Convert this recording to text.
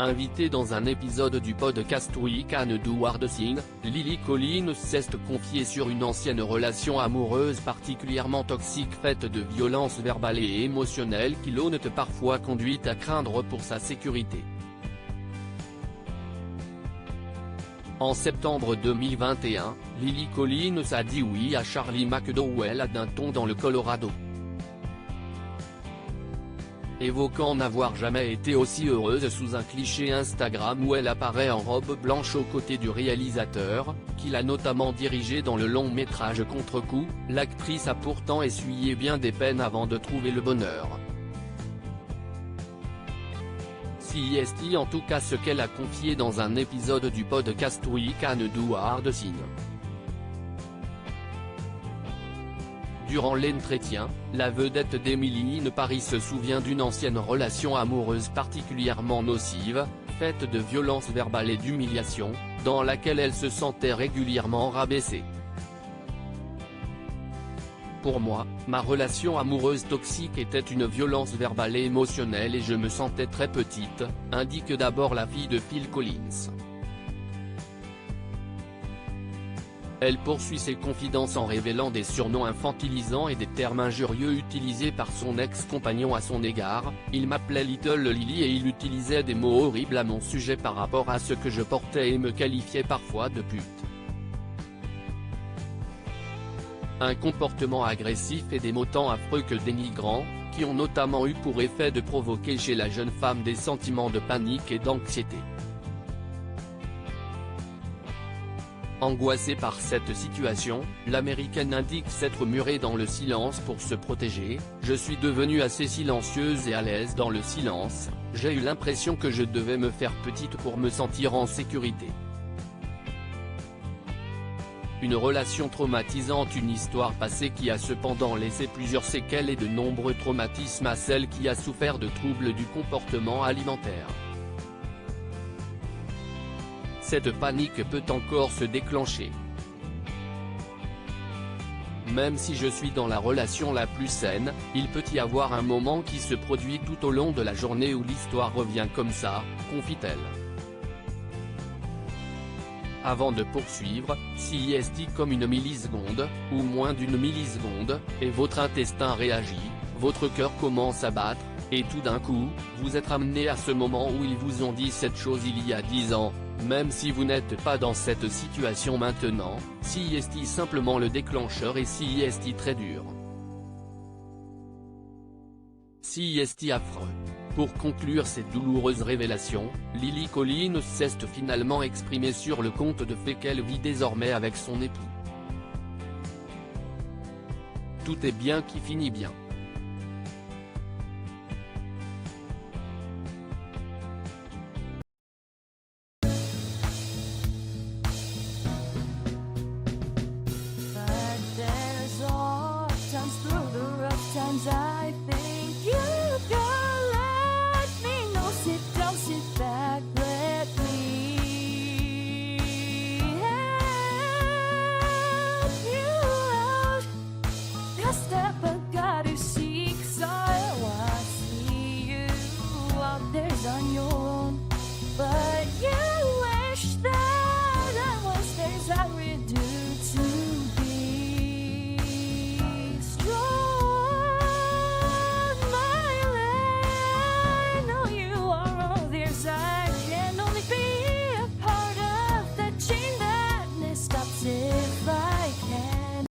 Invitée dans un épisode du podcast We Can Do Hard Things, Lily Collins s'est confiée sur une ancienne relation amoureuse particulièrement toxique faite de violences verbales et émotionnelles qui l'ont parfois conduite à craindre pour sa sécurité. En septembre 2021, Lily Collins a dit oui à Charlie McDowell à Denton dans le Colorado. Évoquant n'avoir jamais été aussi heureuse sous un cliché Instagram où elle apparaît en robe blanche aux côtés du réalisateur, qu'il a notamment dirigé dans le long-métrage Contre-coup, l'actrice a pourtant essuyé bien des peines avant de trouver le bonheur. C'est en tout cas ce qu'elle a confié dans un épisode du podcast We Can Do Hard Things. Durant l'entretien, la vedette d'Emily in Paris se souvient d'une ancienne relation amoureuse particulièrement nocive, faite de violences verbales et d'humiliation, dans laquelle elle se sentait régulièrement rabaissée. Pour moi, ma relation amoureuse toxique était une violence verbale et émotionnelle et je me sentais très petite, indique d'abord la fille de Phil Collins. Elle poursuit ses confidences en révélant des surnoms infantilisants et des termes injurieux utilisés par son ex-compagnon à son égard. Il m'appelait Little Lily et il utilisait des mots horribles à mon sujet par rapport à ce que je portais et me qualifiait parfois de pute. Un comportement agressif et des mots tant affreux que dénigrants, qui ont notamment eu pour effet de provoquer chez la jeune femme des sentiments de panique et d'anxiété. Angoissée par cette situation, l'américaine indique s'être murée dans le silence pour se protéger. Je suis devenue assez silencieuse et à l'aise dans le silence, j'ai eu l'impression que je devais me faire petite pour me sentir en sécurité. Une relation traumatisante, une histoire passée qui a cependant laissé plusieurs séquelles et de nombreux traumatismes à celle qui a souffert de troubles du comportement alimentaire. Cette panique peut encore se déclencher. Même si je suis dans la relation la plus saine, il peut y avoir un moment qui se produit tout au long de la journée où l'histoire revient comme ça, confie-t-elle. Avant de poursuivre, c'est comme une milliseconde, ou moins d'une milliseconde, et votre intestin réagit, votre cœur commence à battre, et tout d'un coup, vous êtes amené à ce moment où ils vous ont dit cette chose il y a 10 ans. Même si vous n'êtes pas dans cette situation maintenant, c'est simplement le déclencheur et c'est très dur. C'est affreux. Pour conclure cette douloureuse révélation, Lily Collins s'est finalement exprimée sur le compte de fait qu'elle vit désormais avec son époux. Tout est bien qui finit bien. Through the rough times